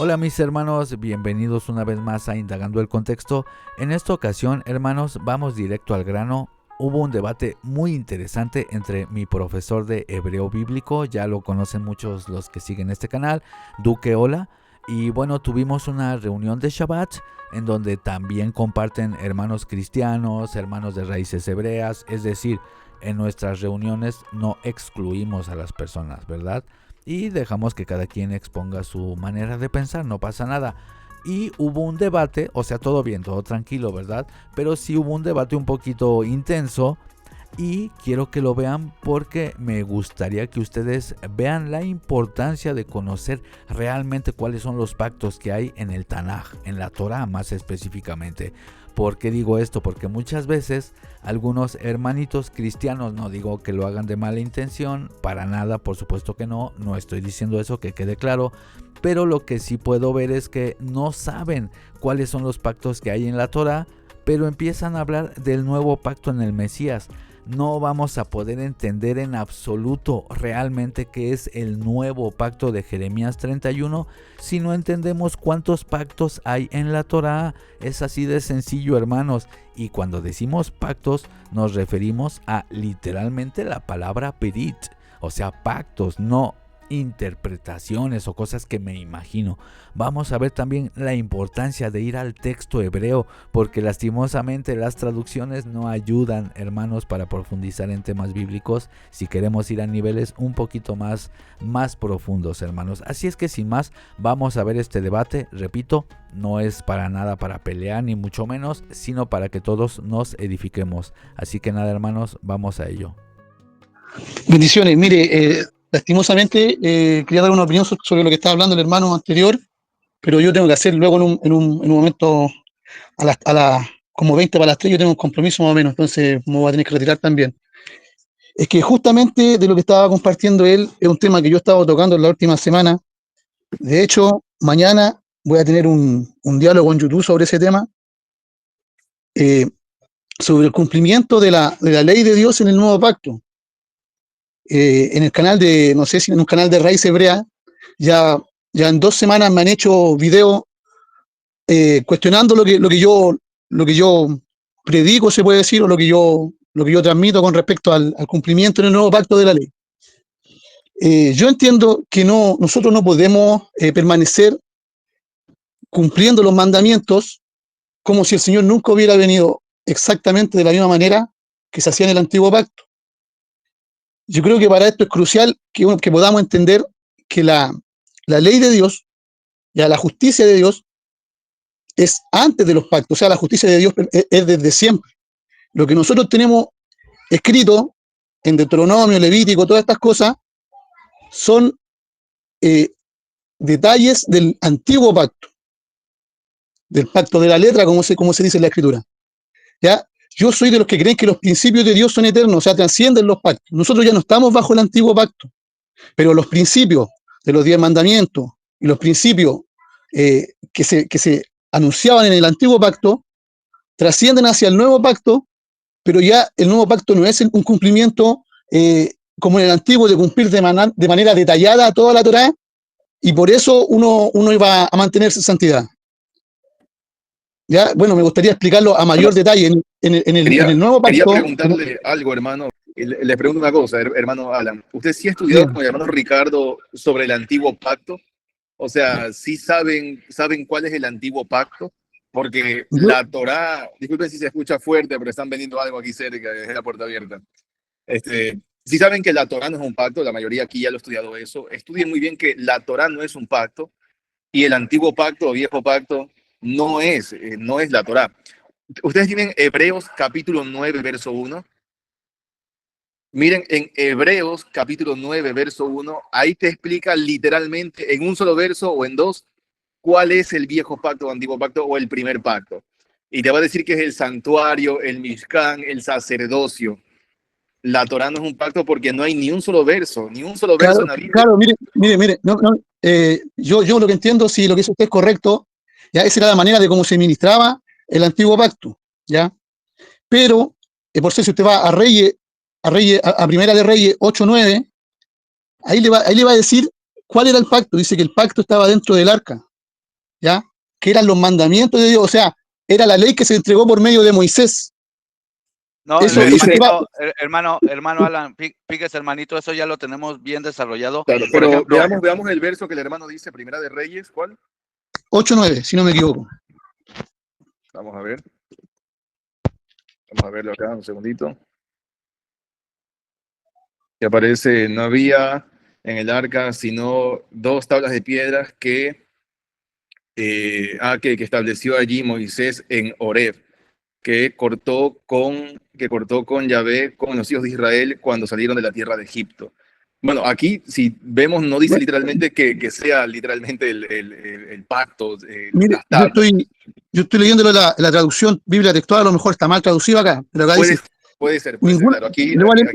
Hola mis hermanos, bienvenidos una vez más a Indagando el Contexto. En esta ocasión, hermanos, vamos directo al grano. Hubo un debate muy interesante entre mi profesor de hebreo bíblico, ya lo conocen muchos los que siguen este canal, Duque Ola, y bueno, tuvimos una reunión de Shabbat en donde también comparten hermanos cristianos, hermanos de raíces hebreas, es decir, en nuestras reuniones no excluimos a las personas, ¿verdad? Y dejamos que cada quien exponga su manera de pensar, no pasa nada. Y hubo un debate, o sea, todo bien, todo tranquilo, ¿verdad? Pero sí hubo un debate un poquito intenso y quiero que lo vean porque me gustaría que ustedes vean la importancia de conocer realmente cuáles son los pactos que hay en el Tanaj, en la Torah más específicamente. ¿Por qué digo esto? Porque muchas veces algunos hermanitos cristianos, no digo que lo hagan de mala intención, para nada, por supuesto que no, no estoy diciendo eso, que quede claro, pero lo que sí puedo ver es que no saben cuáles son los pactos que hay en la Torah, pero empiezan a hablar del nuevo pacto en el Mesías. No vamos a poder entender en absoluto realmente qué es el nuevo pacto de Jeremías 31 si no entendemos cuántos pactos hay en la Torá. Es así de sencillo, hermanos. Y cuando decimos pactos nos referimos a literalmente la palabra perit, o sea, pactos, no interpretaciones o cosas que me imagino. Vamos a ver también la importancia de ir al texto hebreo, porque lastimosamente las traducciones no ayudan, hermanos, para profundizar en temas bíblicos si queremos ir a niveles un poquito más profundos, hermanos. Así es que sin más, vamos a ver este debate. Repito, no es para nada para pelear ni mucho menos, sino para que todos nos edifiquemos. Así que nada, hermanos, vamos a ello. Bendiciones. Mire, lastimosamente quería dar una opinión sobre lo que estaba hablando el hermano anterior, pero yo tengo que hacer luego en un momento como 20 para las 3 yo tengo un compromiso más o menos, entonces me voy a tener que retirar también. Es que justamente de lo que estaba compartiendo él es un tema que yo estaba tocando en la última semana. De hecho, mañana voy a tener un diálogo en YouTube sobre ese tema, eh, sobre el cumplimiento de la ley de Dios en el nuevo pacto. En el canal de, no sé si en un canal de Raíz Hebrea, ya en 2 semanas me han hecho videos cuestionando lo que yo predico, se puede decir, o lo que yo transmito con respecto al cumplimiento en el nuevo pacto de la ley. Yo entiendo que nosotros no podemos permanecer cumpliendo los mandamientos como si el Señor nunca hubiera venido exactamente de la misma manera que se hacía en el antiguo pacto. Yo creo que para esto es crucial que podamos entender que la ley de Dios, ya la justicia de Dios, es antes de los pactos, o sea, la justicia de Dios es desde siempre. Lo que nosotros tenemos escrito en Deuteronomio, Levítico, todas estas cosas, son eh, detalles del antiguo pacto, del pacto de la letra, como se dice en la Escritura. ¿Ya? Yo soy de los que creen que los principios de Dios son eternos, o sea, trascienden los pactos. Nosotros ya no estamos bajo el antiguo pacto, pero los principios de los 10 mandamientos y los principios que se anunciaban en el antiguo pacto trascienden hacia el nuevo pacto, pero ya el nuevo pacto no es un cumplimiento como en el antiguo de cumplir de manera detallada toda la Torá, y por eso uno iba a mantenerse en santidad. ¿Ya? Bueno, me gustaría explicarlo a mayor Bueno, detalle en el nuevo quería pacto. preguntarle algo, hermano. Le pregunto una cosa, hermano Alan. ¿Usted sí ha estudiado Bien. con el hermano Ricardo sobre el antiguo pacto? O sea, ¿sí saben cuál es el antiguo pacto? Porque Yo, la Torá, disculpen si se escucha fuerte, pero están vendiendo algo aquí cerca, desde la puerta abierta. Sí saben que la Torá no es un pacto, la mayoría aquí ya lo ha estudiado eso. Estudien muy bien que la Torá no es un pacto y el antiguo pacto o viejo pacto no es la Torá. Ustedes tienen Hebreos capítulo 9 verso 1. Miren, en Hebreos capítulo 9 verso 1, ahí te explica literalmente en un solo verso o en dos cuál es el viejo pacto o antiguo pacto o el primer pacto. Y te va a decir que es el santuario, el Mishkan, el sacerdocio. La Torá no es un pacto porque no hay ni un solo verso claro, en la Biblia. claro, mire, no, no, yo lo que entiendo, si lo que dice usted es correcto, ya esa era la manera de cómo se ministraba el antiguo pacto, ¿ya? Pero, por si usted va a Primera de Reyes 8:9, ahí le va a decir cuál era el pacto. Dice que el pacto estaba dentro del arca. ¿ya? Que eran los mandamientos de Dios, o sea, era la ley que se entregó por medio de Moisés. No, Eso hermano Alan, fíjese, hermanito, eso ya lo tenemos bien desarrollado. Claro, Por pero ejemplo, veamos el verso que el hermano dice, Primera de Reyes, ¿cuál? 8:9, si no me equivoco. Vamos a ver. Vamos a verlo acá, un segundito. Que aparece, no había en el arca sino 2 tablas de piedras que estableció allí Moisés en Horeb, que cortó con Yahvé, con los hijos de Israel cuando salieron de la tierra de Egipto. Bueno, aquí, si vemos, no dice literalmente que sea literalmente el pacto, Mire, las tablas. yo estoy leyéndolo la traducción Biblia textual, a lo mejor está mal traducido acá, pero acá dice, Puede ser, ninguna, claro. Aquí en le el voy a leer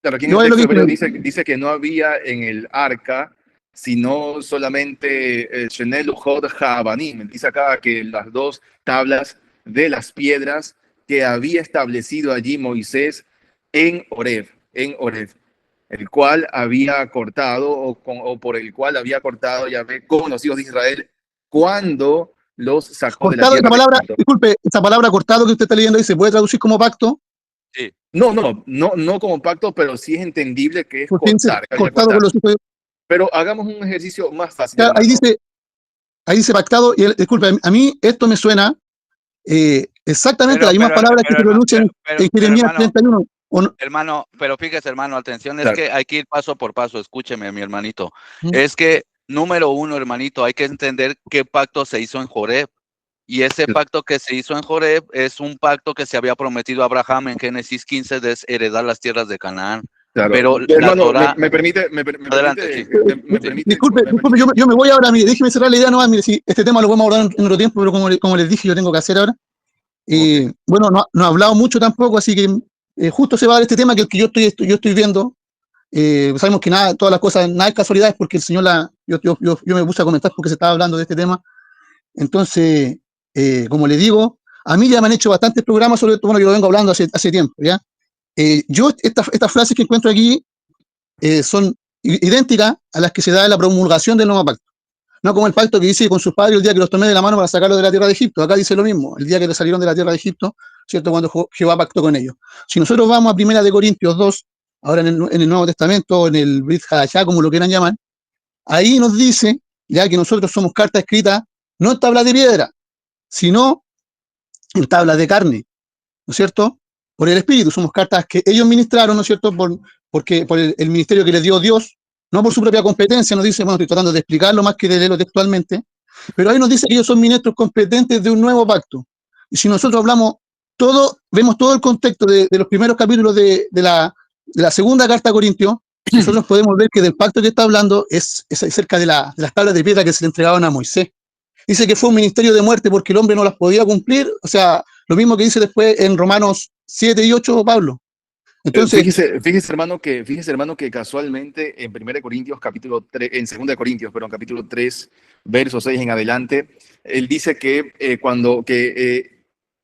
lo texto que hebreo dice. dice que no había en el arca sino solamente el Shenel Ujod Haabanim. Dice acá que las 2 tablas de las piedras que había establecido allí Moisés en Horeb, el cual había cortado o por el cual había cortado Yahvé con los hijos de Israel cuando los sacó de la Cortado, esa tierra de palabra, Egipto. disculpe, esa palabra cortado que usted está leyendo ahí, ¿se puede traducir como pacto? sí. No como pacto, pero sí es entendible que es Porque dice cortar, que había cortado cortar. con los hijos de... Pero hagamos un ejercicio más fácil, Claro, hermano. ahí dice pactado, y disculpe, a mí esto me suena exactamente las mismas palabras que se pronuncian en Jeremías hermano, 31. No? hermano, pero fíjese, hermano, atención, es Claro. que hay que ir paso por paso, escúcheme, mi hermanito. ¿Mm? Es que, número uno, hermanito, hay que entender qué pacto se hizo en Joreb. Y ese pacto que se hizo en Joreb es un pacto que se había prometido a Abraham en Génesis 15 de heredar las tierras de Canaán. Claro. Pero la Hermano, Torá... me permite, Adelante, sí. Disculpe, yo me voy ahora, mire, déjeme cerrar la idea nomás, mire, si este tema lo podemos abordar en otro tiempo, pero como les dije, yo tengo que hacer ahora. Bueno, no ha hablado mucho tampoco, así que justo se va a dar este tema que el que yo estoy viendo. Sabemos que nada, todas las cosas, nada es casualidad, es porque el Señor yo me puse a comentar porque se estaba hablando de este tema. Entonces, como le digo, a mí ya me han hecho bastantes programas sobre esto, bueno, yo lo vengo hablando hace tiempo, ¿ya? Estas frases que encuentro aquí son idénticas a las que se da en la promulgación del nuevo pacto. No como el pacto que dice con sus padres el día que los tomé de la mano para sacarlos de la tierra de Egipto. Acá dice lo mismo, el día que salieron de la tierra de Egipto, ¿cierto? Cuando Jehová pactó con ellos. Si nosotros vamos a 1 Corintios 2, ahora en el Nuevo Testamento, en el Brit Hadashah, como lo quieran llamar, ahí nos dice ya que nosotros somos carta escrita no en tablas de piedra, sino en tablas de carne, ¿no es cierto? Por el Espíritu, somos cartas que ellos ministraron, ¿no es cierto? Por el ministerio que les dio Dios, no por su propia competencia, nos dice, bueno, estoy tratando de explicarlo más que de leerlo textualmente, pero ahí nos dice que ellos son ministros competentes de un nuevo pacto. Y si nosotros vemos todo el contexto de los primeros capítulos de la segunda carta a Corintios, nosotros podemos ver que del pacto que está hablando es acerca de las tablas de piedra que se le entregaban a Moisés. Dice que fue un ministerio de muerte porque el hombre no las podía cumplir, o sea, lo mismo que dice después en Romanos 7 y 8 Pablo. Entonces, fíjese, hermano, que casualmente en 1 Corintios capítulo 3, en 2 Corintios, perdón, capítulo 3, verso 6 en adelante, él dice que cuando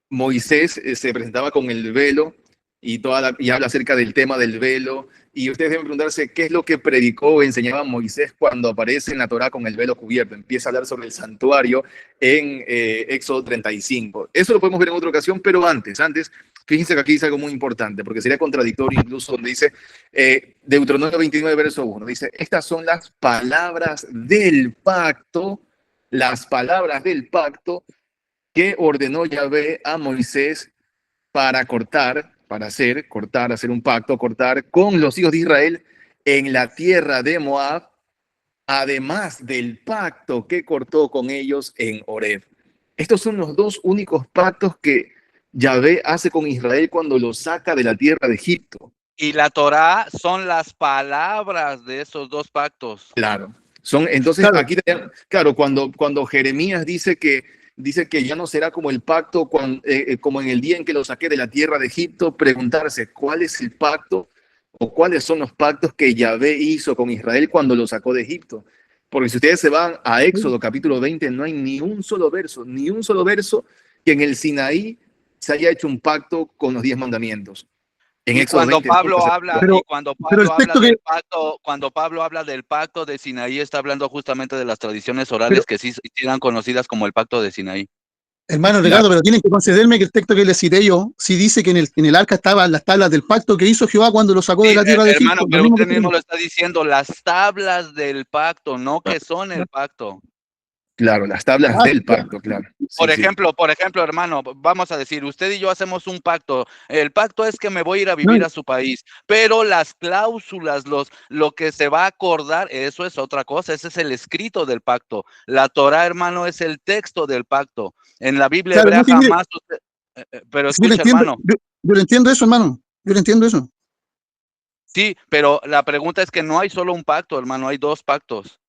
Moisés se presentaba con el velo y habla acerca del tema del velo, y ustedes deben preguntarse qué es lo que predicó o enseñaba Moisés cuando aparece en la Torá con el velo cubierto. Empieza a hablar sobre el santuario en Éxodo 35. Eso lo podemos ver en otra ocasión, pero antes, fíjense que aquí dice algo muy importante, porque sería contradictorio incluso donde dice, Deuteronomio 29, verso 1, dice, estas son las palabras del pacto que ordenó Yahvé a Moisés para hacer un pacto, cortar con los hijos de Israel en la tierra de Moab, además del pacto que cortó con ellos en Horeb. Estos son los 2 únicos pactos que Yahvé hace con Israel cuando lo saca de la tierra de Egipto. Y la Torá son las palabras de esos 2 pactos. Claro. Entonces, claro. Aquí, claro, cuando Jeremías dice que ya no será como el pacto, como en el día en que lo saqué de la tierra de Egipto, preguntarse cuál es el pacto o cuáles son los pactos que Yahvé hizo con Israel cuando lo sacó de Egipto. Porque si ustedes se van a Éxodo capítulo 20, no hay ni un solo verso que en el Sinaí se haya hecho un pacto con los 10 mandamientos. En Y Éxodo cuando 20, Pablo entonces, habla, Pero, y cuando pero Pablo el habla texto que, del pacto, cuando Pablo habla del pacto de Sinaí, está hablando justamente de las tradiciones pero, orales que sí eran conocidas como el pacto de Sinaí. hermano claro, Ricardo, pero tienen que concederme que el texto que le cité yo, sí dice que en el arca estaban las tablas del pacto que hizo Jehová cuando lo sacó de Sí, la tierra de hermano, Egipto. Lo pero mismo que usted tenemos. mismo lo está diciendo, las tablas del pacto, no que son el pacto. claro, las tablas Ah, del pacto, claro. Sí, sí. Por ejemplo, hermano, vamos a decir, usted y yo hacemos un pacto. El pacto es que me voy a ir a no, vivir a su país, pero las cláusulas, lo que se va a acordar, eso es otra cosa, ese es el escrito del pacto. La Torá, hermano, es el texto del pacto. En la Biblia claro, hebrea no, sí, mire, jamás pero yo lo escucha, entiendo, hermano, yo lo entiendo eso, hermano. Yo lo entiendo eso. sí, pero la pregunta es que no hay solo un pacto, hermano, hay dos pactos.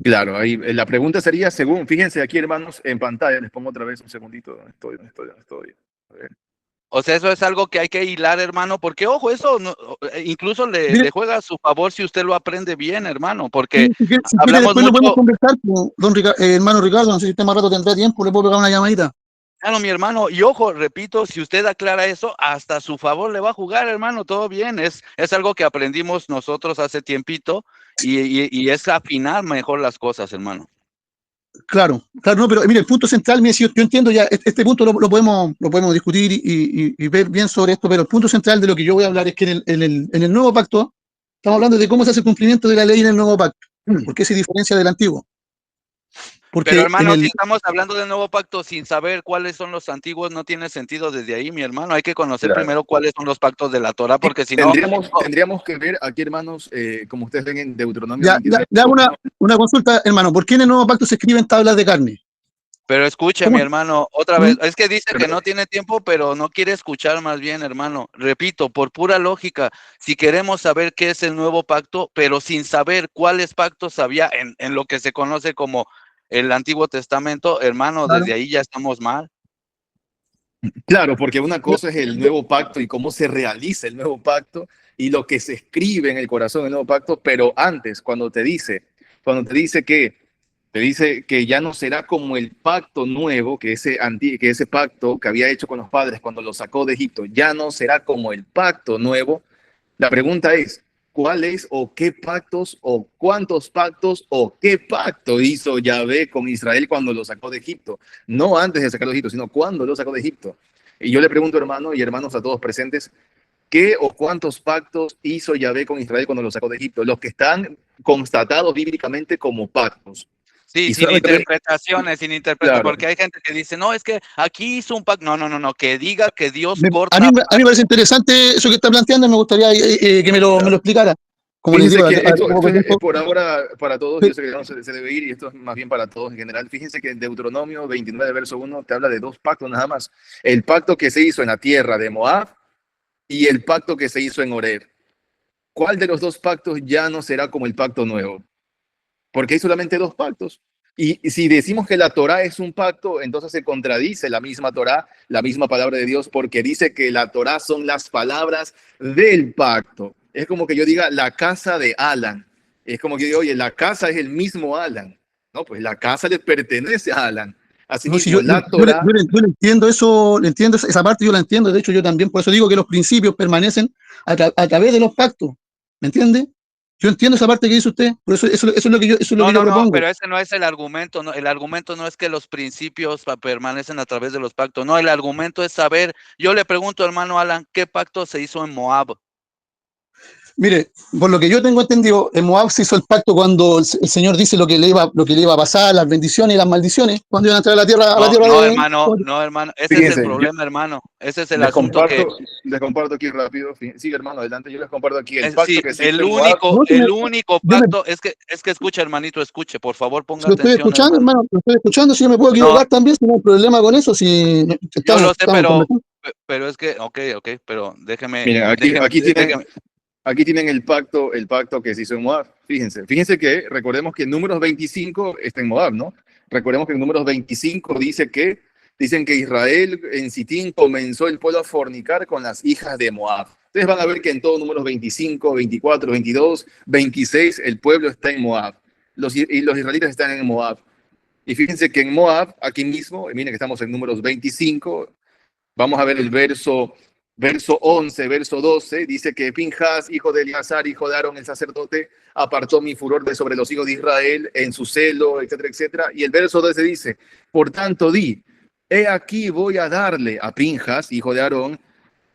Claro, ahí la pregunta sería según, fíjense aquí hermanos en pantalla, les pongo otra vez un segundito, ¿dónde estoy? A ver. O sea, eso es algo que hay que hilar, hermano, porque ojo, eso incluso Mire, le juega a su favor si usted lo aprende bien, hermano, porque sí, si quiere hablamos después lo podemos mucho, conversar con hermano Ricardo, no sé si usted más rato tendrá tiempo, le puedo pegar una llamadita. claro, mi hermano, y ojo, repito, si usted aclara eso, hasta a su favor le va a jugar, hermano, todo bien, es algo que aprendimos nosotros hace tiempito y es afinar mejor las cosas, hermano. Claro, claro, no, pero mire, el punto central, mire, si yo entiendo ya, este punto lo podemos discutir y ver bien sobre esto, pero el punto central de lo que yo voy a hablar es que en el nuevo pacto, estamos hablando de cómo se hace el cumplimiento de la ley en el nuevo pacto. ¿Por qué se diferencia del antiguo? Pero Porque en hermano, si el, estamos hablando del nuevo pacto sin saber cuáles son los antiguos, no tiene sentido desde ahí, mi hermano. Hay que conocer Claro. primero cuáles son los pactos de la Torah, Sí, porque si no, tendríamos que ver aquí hermanos, como ustedes ven en Deuteronomio ya, 29, le hago una consulta, hermano, ¿por qué en el nuevo pacto se escriben tablas de carne? pero escuche, mi ¿Cómo? hermano, otra ¿Mm? vez, es que dice que pero, no tiene tiempo, pero no quiere escuchar más bien, hermano. Repito, por pura lógica, si queremos saber qué es el nuevo pacto, pero sin saber cuáles pactos había en lo que se conoce como el Antiguo Testamento, hermano, Claro. desde ahí ya estamos mal. claro, porque una cosa es el nuevo pacto y cómo se realiza el nuevo pacto y lo que se escribe en el corazón del nuevo pacto, pero antes, cuando te dice que ya no será como el pacto nuevo, que ese pacto que había hecho con los padres cuando los sacó de Egipto, ya no será como el pacto nuevo. La pregunta es, ¿cuál es o qué pactos o cuántos pactos o qué pacto hizo Yahvé con Israel cuando lo sacó de Egipto? No antes de sacarlo de Egipto, sino cuando lo sacó de Egipto. Y yo le pregunto, hermano y hermanos a todos presentes, ¿qué o cuántos pactos hizo Yahvé con Israel cuando lo sacó de Egipto? Los que están constatados bíblicamente como pactos. Sí, Y solamente, sin interpretaciones, claro, porque hay gente que dice, no, es que aquí hizo un pacto. No, no, no, no, que diga que Dios A mí, corta a mí me parece interesante eso que está planteando, me gustaría que me lo explicara. Como les fíjense digo, que esto, poco esto es tiempo. por ahora para todos, Sí, yo sé que no se debe ir y esto es más bien para todos en general. Fíjense que en Deuteronomio 29, verso 1, te habla de dos pactos nada más. El pacto que se hizo en la tierra de Moab y el pacto que se hizo en Horeb. ¿Cuál de los dos pactos ya no será como el pacto nuevo? Porque hay solamente dos pactos. Y si decimos que la Torá es un pacto, entonces se contradice la misma Torá, la misma palabra de Dios, porque dice que la Torá son las palabras del pacto. Es como que yo diga la casa de Alan. Es como que yo digo, oye, la casa es el mismo Alan. No, pues la casa le pertenece a Alan. no, si Asimismo, la Torá, yo le entiendo eso, le entiendo esa parte, yo la entiendo. De hecho, yo también, por eso digo que los principios permanecen a través de los pactos. ¿Me entiende? Yo entiendo esa parte que dice usted, por eso es lo que No, yo no, no, propongo. pero ese no es el argumento, no, el argumento no es que los principios permanecen a través de los pactos, no, el argumento es saber, yo le pregunto, hermano Alan, ¿qué pacto se hizo en Moab? Mire, por lo que yo tengo entendido, en Moab se hizo el pacto cuando el Señor dice lo que le iba a pasar, las bendiciones y las maldiciones, cuando iban a entrar a la No, tierra no, de. hermano, no, hermano, ese es el fíjense, yo problema, hermano, ese es el les asunto comparto, que, les comparto aquí rápido. Sí, hermano, adelante, yo les comparto aquí el pacto sí, que se hizo en Moab. No, el único yo me, pacto, es que escuche, hermanito, escuche, por favor, ponga si lo estoy atención, escuchando, hermano. hermano, lo estoy escuchando, si yo me puedo No, equivocar también, si no hay problema con eso, si yo estamos, lo sé, estamos conversando. pero es que, ok, pero Miren, aquí tienen, déjeme, aquí tienen el pacto que se hizo en Moab. Fíjense que recordemos que en Números 25 está en Moab, ¿no? Recordemos que en Números 25 dicen que Israel en Sitín comenzó el pueblo a fornicar con las hijas de Moab. Ustedes van a ver que en todo Números 25, 24, 22, 26, el pueblo está en Moab. Y los israelitas están en Moab. Y fíjense que en Moab, aquí mismo, miren que estamos en Números 25, vamos a ver el verso verso 11, verso 12, dice que Pinjas, hijo de Eleazar, hijo de Aarón, el sacerdote, apartó mi furor de sobre los hijos de Israel en su celo, etcétera, etcétera. Y el verso 12 dice, por tanto di, he aquí voy a darle a Pinjas, hijo de Aarón,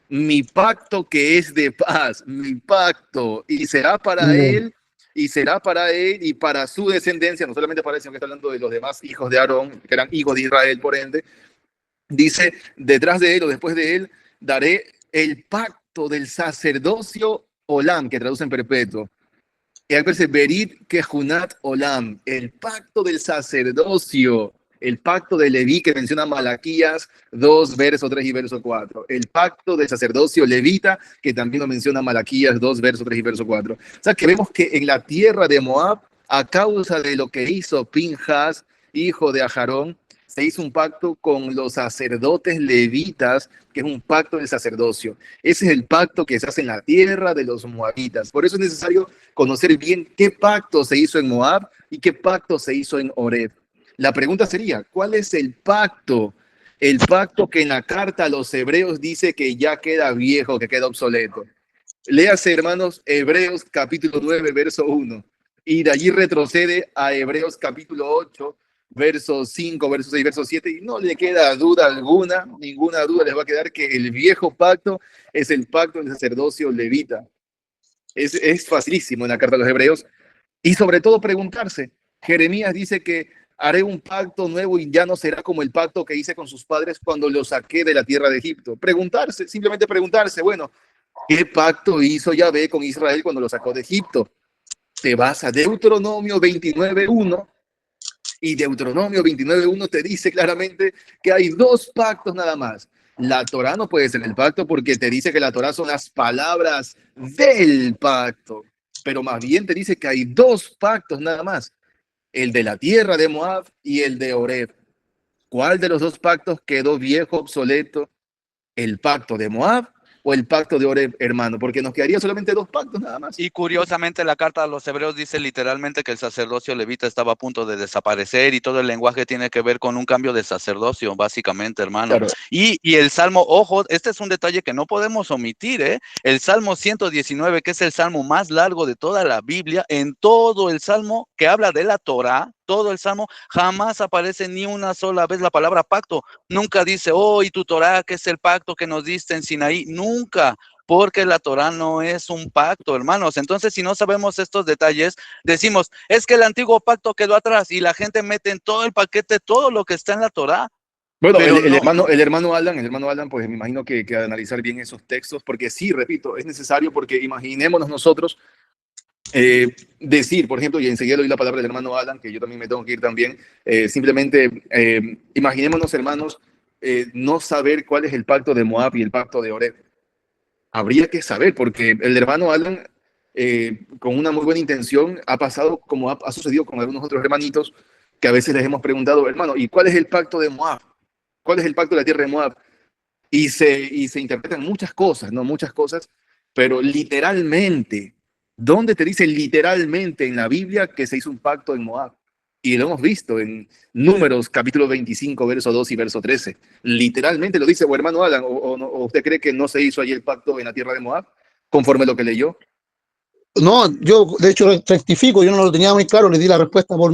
mi pacto que es de paz, mi pacto, y será para él y para su descendencia, no solamente para él, sino que está hablando de los demás hijos de Aarón, que eran hijos de Israel, por ende. Dice, detrás de él o después de él, daré el pacto del sacerdocio Olam, que traduce en perpetuo. Y aquí dice, Berit Kehunat Olam, el pacto del sacerdocio, el pacto de Leví que menciona Malaquías 2, verso 3 y verso 4. El pacto del sacerdocio levita que también lo menciona Malaquías 2, verso 3 y verso 4. O sea que vemos que en la tierra de Moab, a causa de lo que hizo Pinjas, hijo de Ajarón, se hizo un pacto con los sacerdotes levitas, que es un pacto del sacerdocio. Ese es el pacto que se hace en la tierra de los moabitas. Por eso es necesario conocer bien qué pacto se hizo en Moab y qué pacto se hizo en Oreb. La pregunta sería, ¿cuál es el pacto? El pacto que en la carta a los hebreos dice que ya queda viejo, que queda obsoleto. Léase, hermanos, Hebreos capítulo 9, verso 1. Y de allí retrocede a Hebreos capítulo 8, versos 5, versos 6, versos 7, y no le queda duda alguna, ninguna duda les va a quedar que el viejo pacto es el pacto del sacerdocio levita. Es facilísimo en la carta a los hebreos. Y sobre todo preguntarse, Jeremías dice que haré un pacto nuevo y ya no será como el pacto que hice con sus padres cuando los saqué de la tierra de Egipto. Preguntarse, simplemente preguntarse, bueno, ¿qué pacto hizo Yahvé con Israel cuando lo sacó de Egipto? Te vas a Deuteronomio 29:1 y Deuteronomio 29:1 te dice claramente que hay dos pactos nada más. La Torá no puede ser el pacto porque te dice que la Torá son las palabras del pacto, pero más bien te dice que hay dos pactos nada más, el de la tierra de Moab y el de Oreb. ¿Cuál de los dos pactos quedó viejo, obsoleto? ¿El pacto de Moab o el pacto de Oreb, hermano? Porque nos quedaría solamente dos pactos nada más. Y curiosamente la carta a los hebreos dice literalmente que el sacerdocio levita estaba a punto de desaparecer y todo el lenguaje tiene que ver con un cambio de sacerdocio, básicamente, hermano. Claro. Y el Salmo, ojo, este es un detalle que no podemos omitir, ¿eh? El Salmo 119, que es el salmo más largo de toda la Biblia, en todo el salmo que habla de la Torá, todo el salmo, jamás aparece ni una sola vez la palabra pacto. Nunca dice, oh, y tu Torá, que es el pacto que nos diste en Sinaí. Nunca, porque la Torá no es un pacto, hermanos. Entonces, si no sabemos estos detalles, decimos, es que el antiguo pacto quedó atrás y la gente mete en todo el paquete todo lo que está en la Torá. Bueno, Pero el hermano Alan, pues me imagino que analizar bien esos textos, porque sí, repito, es necesario porque imaginémonos nosotros decir, por ejemplo, y enseguida le doy la palabra al hermano Alan, que yo también me tengo que ir también, simplemente imaginémonos, hermanos, no saber cuál es el pacto de Moab y el pacto de Oreb. Habría que saber, porque el hermano Alan, con una muy buena intención, ha pasado como ha sucedido con algunos otros hermanitos, que a veces les hemos preguntado, hermano, ¿y cuál es el pacto de Moab? ¿Cuál es el pacto de la tierra de Moab? Y se interpretan muchas cosas, ¿no? Muchas cosas, pero literalmente, ¿dónde te dice literalmente en la Biblia que se hizo un pacto en Moab? Y lo hemos visto en Números, capítulo 25, verso 2 y verso 13. Literalmente lo dice, o hermano Alan, o usted cree que no se hizo allí el pacto en la tierra de Moab, conforme a lo que leyó. No, yo de hecho rectifico, yo no lo tenía muy claro, le di la respuesta por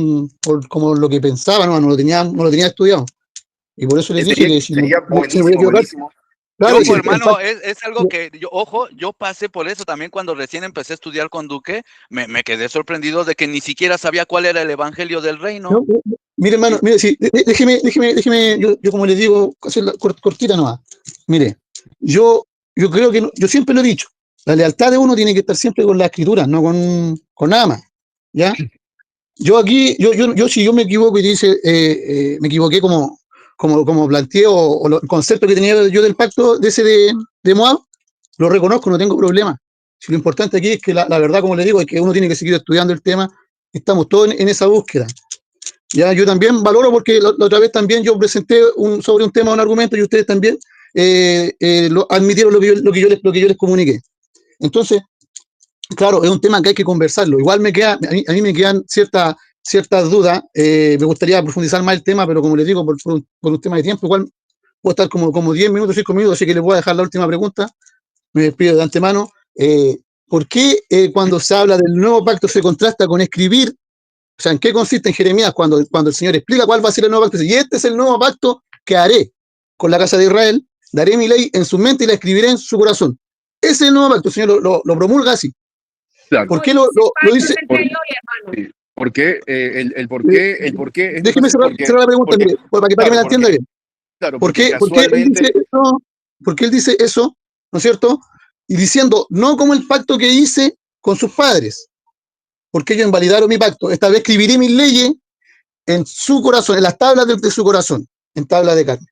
como lo que pensaba, no lo tenía estudiado. Y por eso les dije que si sería me voy a equivocar, buenísimo. claro, yo, hermano, es algo que, yo pasé por eso también cuando recién empecé a estudiar con Duque, me quedé sorprendido de que ni siquiera sabía cuál era el evangelio del reino. no, mire, hermano, mire, sí, déjeme, yo como les digo, hacer la cortita nomás. Mire, yo creo que, yo siempre lo he dicho, la lealtad de uno tiene que estar siempre con la escritura, no con nada más, ¿ya? Yo aquí, si yo me equivoco y dice, me equivoqué como planteé o el concepto que tenía yo del pacto de Moab, lo reconozco, no tengo problema. Si lo importante aquí es que la verdad, como le digo, es que uno tiene que seguir estudiando el tema, estamos todos en esa búsqueda. Ya, yo también valoro porque la otra vez también yo presenté sobre un tema, un argumento, y ustedes también admitieron lo que yo les comuniqué. Entonces, claro, es un tema que hay que conversarlo. Igual a mí me quedan ciertas dudas. Me gustaría profundizar más el tema, pero como les digo, por un tema de tiempo, igual puedo estar como 10 minutos, 5 minutos, así que les voy a dejar la última pregunta. Me despido de antemano. ¿Por qué cuando se habla del nuevo pacto se contrasta con escribir? O sea, ¿en qué consiste en Jeremías cuando el Señor explica cuál va a ser el nuevo pacto? Y este es el nuevo pacto que haré con la casa de Israel, daré mi ley en su mente y la escribiré en su corazón. Ese es el nuevo pacto, el Señor lo promulga así. Claro. ¿Por qué lo dice? ¿Por qué? El por qué, el por qué es Déjeme cerrar la pregunta, mire, para que me la entienda bien. Claro, ¿Por porque qué casualmente... él dice eso, ¿no es cierto? Y diciendo, no como el pacto que hice con sus padres, porque ellos invalidaron mi pacto. Esta vez escribiré mis leyes en su corazón, en las tablas de su corazón, en tablas de carne.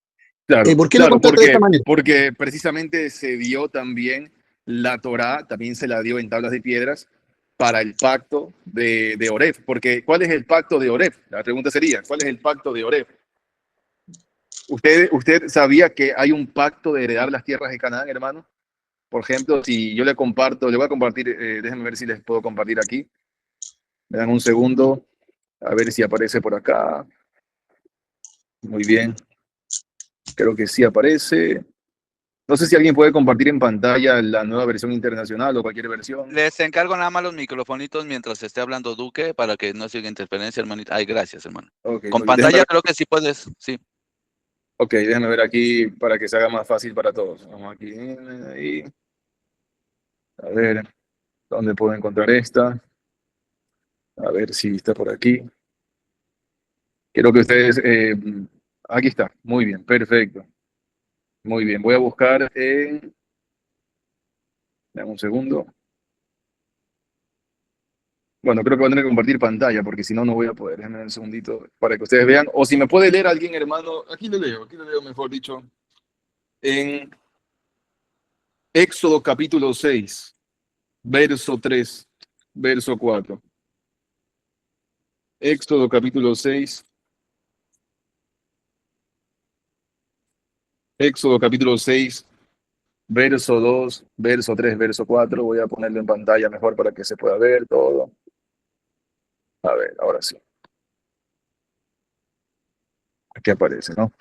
Claro, ¿Por qué lo contrata de esta manera? porque precisamente se dio también la Torá, también se la dio en tablas de piedras para el pacto de Oreb. Porque, ¿cuál es el pacto de Oreb? La pregunta sería, ¿cuál es el pacto de Oreb? ¿Usted sabía que hay un pacto de heredar las tierras de Canaán, hermano? Por ejemplo, si yo le comparto, le voy a compartir, déjenme ver si les puedo compartir aquí. Me dan un segundo, a ver si aparece por acá. Muy bien, creo que sí aparece. No sé si alguien puede compartir en pantalla la nueva versión internacional o cualquier versión. Les encargo nada más los microfonitos mientras esté hablando Duque para que no siga interferencia, hermanito. Ay, gracias, hermano. Okay, Con pantalla creo que sí puedes, sí. Ok, déjame ver aquí para que se haga más fácil para todos. Vamos aquí, ahí. A ver, ¿dónde puedo encontrar esta? A ver si está por aquí. Quiero que ustedes... aquí está, muy bien, perfecto. Muy bien, voy a buscar en... Dame un segundo. Bueno, creo que voy a tener que compartir pantalla porque si no, no voy a poder. Déjenme un segundito para que ustedes vean. O si me puede leer alguien, hermano. Aquí lo leo, mejor dicho. En Éxodo capítulo 6, verso 3, verso 4. Éxodo capítulo 6. Éxodo capítulo 6, verso 2, verso 3, verso 4. Voy a ponerlo en pantalla mejor para que se pueda ver todo. A ver, ahora sí. Aquí aparece, ¿no?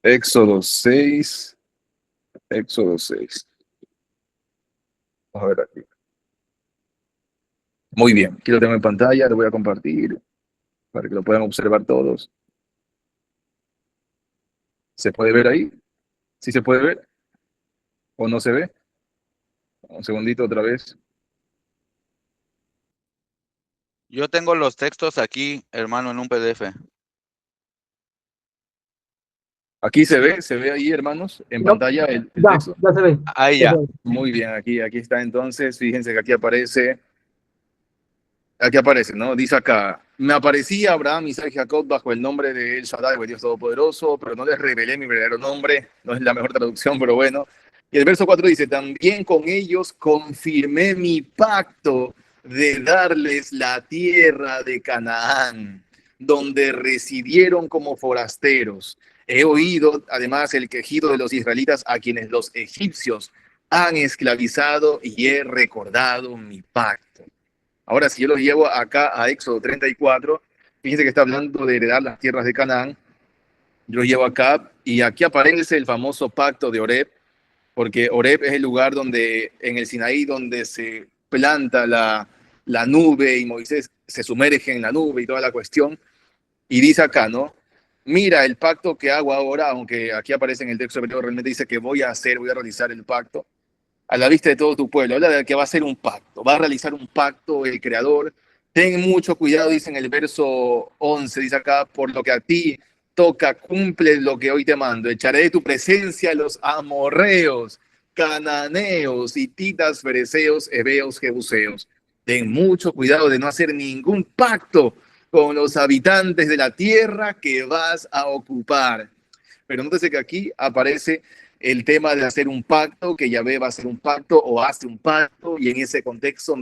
Éxodo 6. Éxodo 6. Vamos a ver aquí. Muy bien, aquí lo tengo en pantalla, lo voy a compartir para que lo puedan observar todos. ¿Se puede ver ahí? ¿Sí se puede ver? ¿O no se ve? Un segundito otra vez. Yo tengo los textos aquí, hermano, en un PDF. Aquí se ve ahí, hermanos, en pantalla el texto. Ya se ve. Ahí ya. Muy bien, aquí está entonces. Fíjense que aquí aparece, ¿no? Dice acá, me aparecía Abraham, Isaac y Jacob bajo el nombre de El Shaddai, el Dios Todopoderoso, pero no les revelé mi verdadero nombre. No es la mejor traducción, pero bueno. Y el verso 4 dice, también con ellos confirmé mi pacto de darles la tierra de Canaán, donde residieron como forasteros. He oído además el quejido de los israelitas a quienes los egipcios han esclavizado y he recordado mi pacto. Ahora, si yo los llevo acá a Éxodo 34, fíjense que está hablando de heredar las tierras de Canaán. Yo los llevo acá y aquí aparece el famoso pacto de Oreb, porque Oreb es el lugar donde, en el Sinaí, donde se planta la nube y Moisés se sumerge en la nube y toda la cuestión. Y dice acá, ¿no? Mira el pacto que hago ahora, aunque aquí aparece en el texto hebreo, realmente dice que voy a realizar el pacto a la vista de todo tu pueblo. Habla de que va a hacer un pacto, va a realizar un pacto el Creador. Ten mucho cuidado, dice en el verso 11, dice acá, por lo que a ti toca, cumple lo que hoy te mando. Echaré de tu presencia a los amorreos, cananeos, hititas, fereceos, heveos, jebuseos. Ten mucho cuidado de no hacer ningún pacto con los habitantes de la tierra que vas a ocupar. Pero nótese que aquí aparece el tema de hacer un pacto, que Yahvé va a hacer un pacto o hace un pacto, y en ese contexto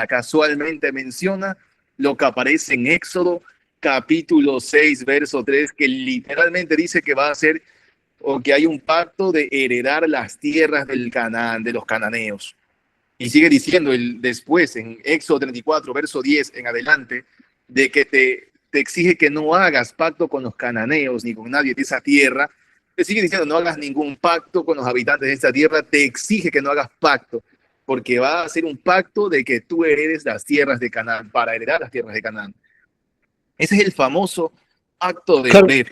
casualmente menciona lo que aparece en Éxodo capítulo 6, verso 3, que literalmente dice que va a hacer o que hay un pacto de heredar las tierras del Canaán, de los cananeos. Y sigue diciendo después en Éxodo 34, verso 10 en adelante, de que te te exige que no hagas pacto con los cananeos ni con nadie de esa tierra. Te sigue diciendo no hagas ningún pacto con los habitantes de esta tierra, te exige que no hagas pacto, porque va a ser un pacto de que tú heredes las tierras de Canaán, para heredar las tierras de Canaán. Ese es el famoso pacto de Claro, Oreb.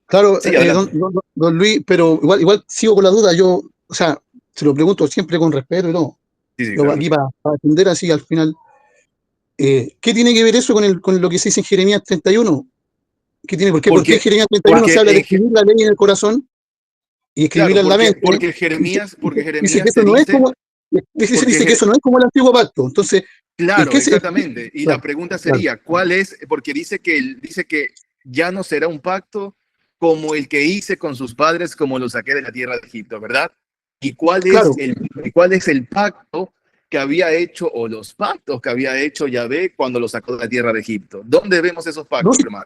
claro, Sí, adelante. don Luis, pero igual sigo con la duda. Yo, o sea, se lo pregunto siempre con respeto y no. Sí, Lo claro. aquí para atender así al final. ¿Qué tiene que ver eso con lo que se dice en Jeremías 31? ¿Qué tiene? ¿Por qué en Jeremías 31 se habla de escribir la ley en el corazón y escribirla claro, en la mente? porque Dice que Jeremías eso te no es dice, como, dice que porque eso no es como el antiguo pacto. Entonces, claro, exactamente. Y la Claro, pregunta claro. sería, ¿cuál es? Porque dice que ya no será un pacto como el que hice con sus padres, como lo saqué de la tierra de Egipto, ¿verdad? ¿Y Claro. cuál es el pacto que había hecho, o los pactos que había hecho Yahvé cuando lo sacó de la tierra de Egipto? ¿Dónde vemos esos No, pactos, hermano?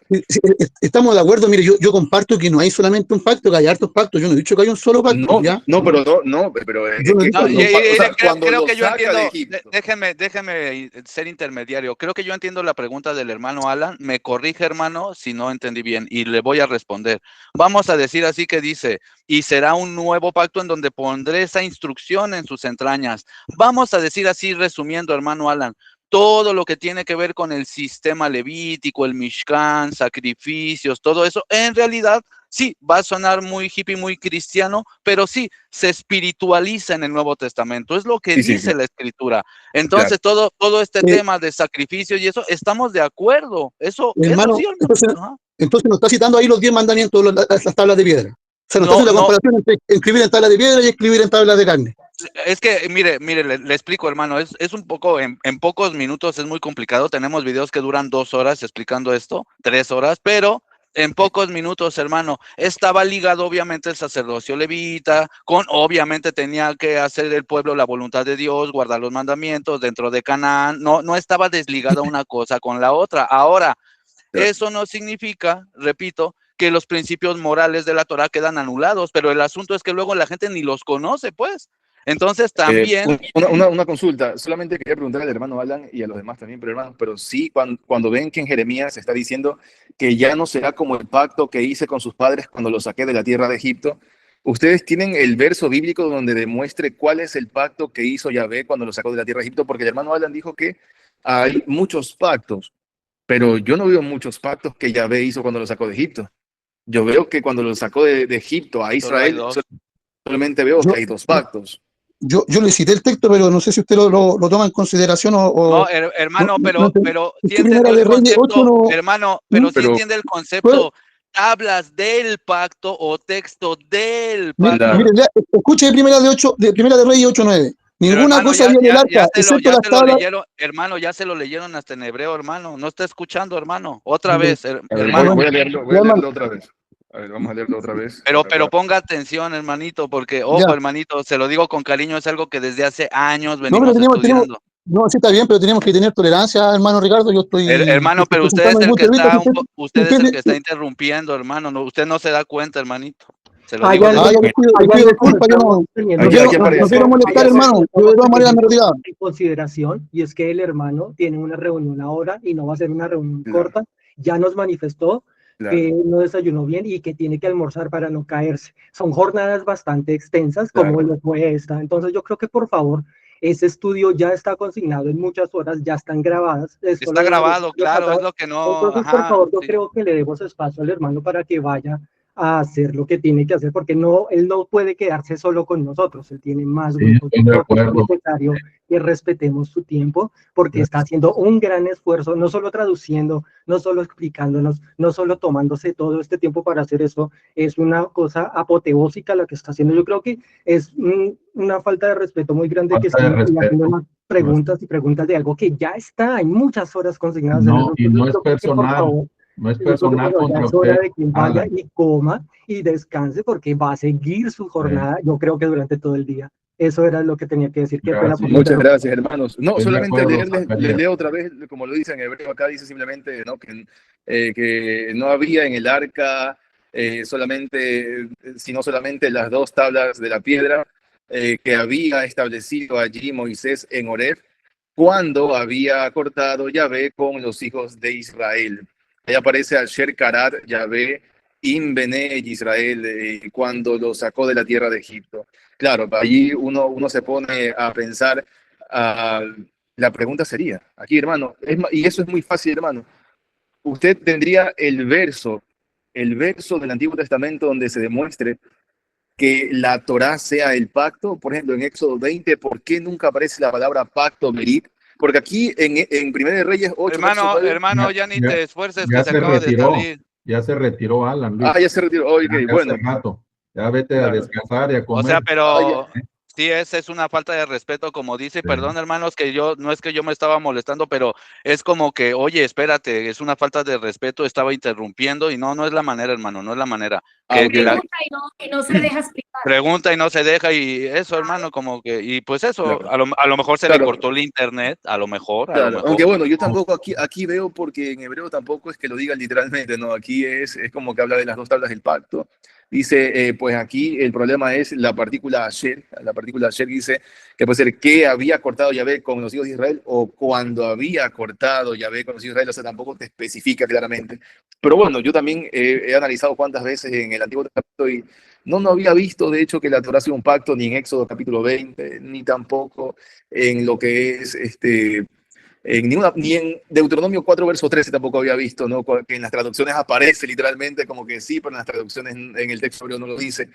estamos de acuerdo. Mire, yo comparto que no hay solamente un pacto, que hay hartos pactos. Yo no he dicho que hay un solo pacto, No, ¿ya? no, pero Yo es no he que dicho No, eso. o sea, cuando creo lo que yo saca de entiendo, Egipto. déjeme ser intermediario. Creo que yo entiendo la pregunta del hermano Alan. Me corrige, hermano, si no entendí bien, y le voy a responder. Vamos a decir así que dice, y será un nuevo pacto en donde pondré esa instrucción en sus entrañas. Vamos a decir así, resumiendo, hermano Alan, todo lo que tiene que ver con el sistema levítico, el Mishkan, sacrificios, todo eso, en realidad sí, va a sonar muy hippie, muy cristiano, pero sí, se espiritualiza en el Nuevo Testamento. Es lo que Sí, sí, dice la Escritura. claro. Entonces, todo este Eh, tema de sacrificios y eso, estamos de acuerdo. Eso Hermano, sí, hermano. entonces, Ajá. entonces nos está citando ahí los 10 mandamientos, las tablas de piedra. O sea, nos está No, haciendo la no, comparación entre escribir en tablas de piedra y escribir en tablas de carne. es que, mire, le explico, hermano, es un poco, en pocos minutos es muy complicado. Tenemos videos que duran 2 horas explicando esto, 3 horas, pero en pocos minutos, hermano, estaba ligado obviamente el sacerdocio levita, obviamente tenía que hacer el pueblo la voluntad de Dios, guardar los mandamientos dentro de Canaán, no estaba desligada una cosa con la otra. Ahora, Claro. eso no significa, repito, que los principios morales de la Torah quedan anulados, pero el asunto es que luego la gente ni los conoce, pues. Entonces también, Una consulta, solamente quería preguntar al hermano Alan y a los demás también, pero hermanos, pero sí, cuando ven que en Jeremías se está diciendo que ya no será como el pacto que hice con sus padres cuando los saqué de la tierra de Egipto, ¿ustedes tienen el verso bíblico donde demuestre cuál es el pacto que hizo Yahvé cuando los sacó de la tierra de Egipto? Porque el hermano Alan dijo que hay muchos pactos, pero yo no veo muchos pactos que Yahvé hizo cuando los sacó de Egipto. Yo veo que cuando los sacó de Egipto a solo hay Israel, dos. solamente veo que Yo, hay dos pactos. yo le cité el texto, pero no sé si usted lo toma en consideración No, no, hermano, no entendí. pero Es sí que Primera entendió el de Reyes 8 concepto, no. hermano, ¿Mm? pero sí Pero, entiende el Pues, concepto. Hablas del pacto o texto del claro. pacto. mire, escuche de Primera de Reyes 8:9. Pero Ninguna hermano, cosa había en el arca, excepto ya las se lo tablas. leyeron, hermano, ya se lo leyeron hasta en hebreo, hermano. No está escuchando, hermano. Otra Bueno, vez, A ver, bueno, hermano. voy ya, a hermano, leerlo otra vez. A ver, vamos a leerlo otra vez. Pero Acá. ponga atención, hermanito, porque, ojo, ya. hermanito, se lo digo con cariño, es algo que desde hace años No, pero venimos estudiando. no, sí está bien, pero tenemos que tener tolerancia, hermano Ricardo. Yo Hermano, pero usted es presentando mi el punto que de vista. está, Si usted es usted, el que está interrumpiendo, hermano. No, usted no se da cuenta, hermanito. Se lo Hay digo algo, desde ya hay les pido algo que disculpas, yo estamos teniendo no Aquí no aparece. quiero molestar, hermano. Yo de todas maneras me retiraba. en consideración, y es que el hermano tiene una reunión ahora y no va a ser una reunión Claro, corta. Ya nos manifestó claro, que no desayunó bien y que tiene que almorzar para no caerse. Son jornadas bastante extensas, como claro. lo fue esta. Entonces yo creo que por favor, ese estudio ya está consignado en muchas horas, ya están grabadas. Esto Está lo grabado, claro, es pasado. lo que no, Entonces, por ajá, favor, yo sí. creo que le demos espacio al hermano para que vaya a hacer lo que tiene que hacer, porque no, él no puede quedarse solo con nosotros, él tiene más Sí, grupos. estoy Yo de creo que es acuerdo. necesario que respetemos su tiempo, porque está haciendo un gran esfuerzo, no solo traduciendo, no solo explicándonos, no solo tomándose todo este tiempo para hacer eso, es una cosa apoteósica la que está haciendo. Yo creo que es una falta de respeto muy grande que Falta de estén haciendo respeto. más preguntas y preguntas de algo que ya está, hay muchas horas consignadas en eso. No, y Entonces, no es yo creo que por personal, favor, no es yo creo que por personal favor, ya contra es hora usted, de que vaya Alan. y coma y descanse porque va a seguir su jornada, yo creo que durante todo el día. Eso era lo que tenía que decir. Qué pena por Gracias. la Muchas interrupción. gracias, hermanos. No, Estoy de solamente acuerdo, leerles, les Zacarías. leo otra vez, como lo dice en hebreo, acá dice simplemente, ¿no? Que no había en el arca sino solamente las dos tablas de la piedra que había establecido allí Moisés en Horeb cuando había cortado Yahvé con los hijos de Israel. Ahí aparece Asher Karat Yahvé in Bene Israel, cuando lo sacó de la tierra de Egipto. Claro, allí uno se pone a pensar, ah, la pregunta sería, aquí hermano, y eso es muy fácil hermano, usted tendría el verso del Antiguo Testamento donde se demuestre que la Torá sea el pacto. Por ejemplo, en Éxodo 20, ¿por qué nunca aparece la palabra pacto, Merit? Porque aquí en Primera de Reyes 8... Hermano, ya ni te esfuerces, que se acaba de salir. Ya se retiró Alan, Luis. Ya se retiró. Ok, bueno. Hace rato. Ya vete a descansar y a comer. O sea, pero sí, esa es una falta de respeto, como dice, Sí. perdón, hermanos, que no es que yo me estaba molestando, pero es como que, oye, espérate, es una falta de respeto, estaba interrumpiendo y no es la manera, hermano, no es la manera. Pregunta y no se deja explicar. Pregunta y no se deja, y eso, hermano, como que, y pues eso, Claro. a lo mejor se le cortó el internet, a lo mejor. Aunque bueno, yo tampoco aquí veo, porque en hebreo tampoco es que lo diga literalmente, ¿no? Aquí es como que habla de las dos tablas del pacto. Dice, pues aquí el problema es la partícula Asher. La partícula Asher dice que puede ser que había cortado Yahvé con los hijos de Israel o cuando había cortado Yahvé con los hijos de Israel. O sea, tampoco te especifica claramente. Pero bueno, yo también he analizado cuántas veces en el Antiguo Testamento y no había visto, de hecho, que la Torá sea un pacto ni en Éxodo capítulo 20, ni tampoco en lo que es ni en Deuteronomio 4, verso 13 tampoco había visto, ¿no? Que en las traducciones aparece literalmente como que sí, pero en las traducciones en el texto hebreo no lo dice.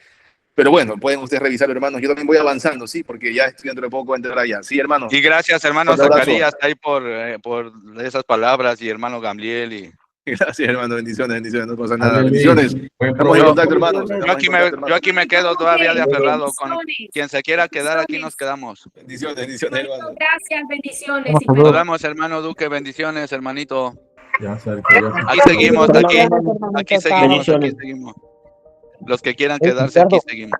Pero bueno, pueden ustedes revisarlo, hermanos. Yo también voy avanzando, sí, porque ya estoy dentro de poco a entrar allá. Sí, hermano. Y gracias, hermano Zacarías, ahí por esas palabras, y hermano Gamliel. Y gracias, hermano. Bendiciones, no pasa nada. Bendiciones. Estamos en contacto, hermanos. Yo aquí me quedo todavía de aferrado. Con quien se quiera quedar, aquí nos quedamos. Bendiciones, hermano. Gracias, bendiciones. Nos vemos, hermano Duque. Bendiciones, hermanito. Ya sabes, Aquí seguimos, aquí seguimos. Los que quieran quedarse, aquí seguimos.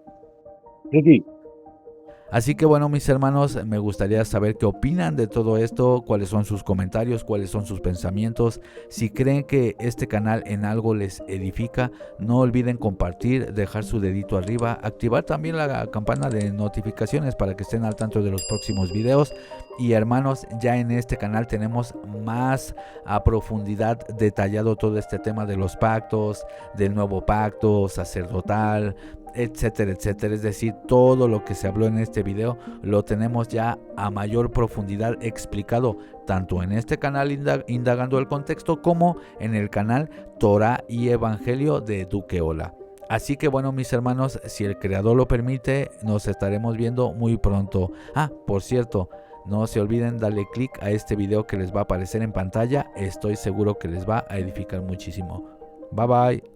Así que bueno, mis hermanos, me gustaría saber qué opinan de todo esto, cuáles son sus comentarios, cuáles son sus pensamientos. Si creen que este canal en algo les edifica, no olviden compartir, dejar su dedito arriba, activar también la campana de notificaciones para que estén al tanto de los próximos videos. Y hermanos, ya en este canal tenemos más a profundidad detallado todo este tema de los pactos, del nuevo pacto sacerdotal, etcétera, etcétera. Es decir, todo lo que se habló en este video lo tenemos ya a mayor profundidad explicado, tanto en este canal Indagando el Contexto como en el canal Torá y Evangelio de Duque Ola. Así que bueno, mis hermanos, si el creador lo permite, nos estaremos viendo muy pronto. Por cierto, no se olviden darle clic a este video que les va a aparecer en pantalla. Estoy seguro que les va a edificar muchísimo. Bye bye.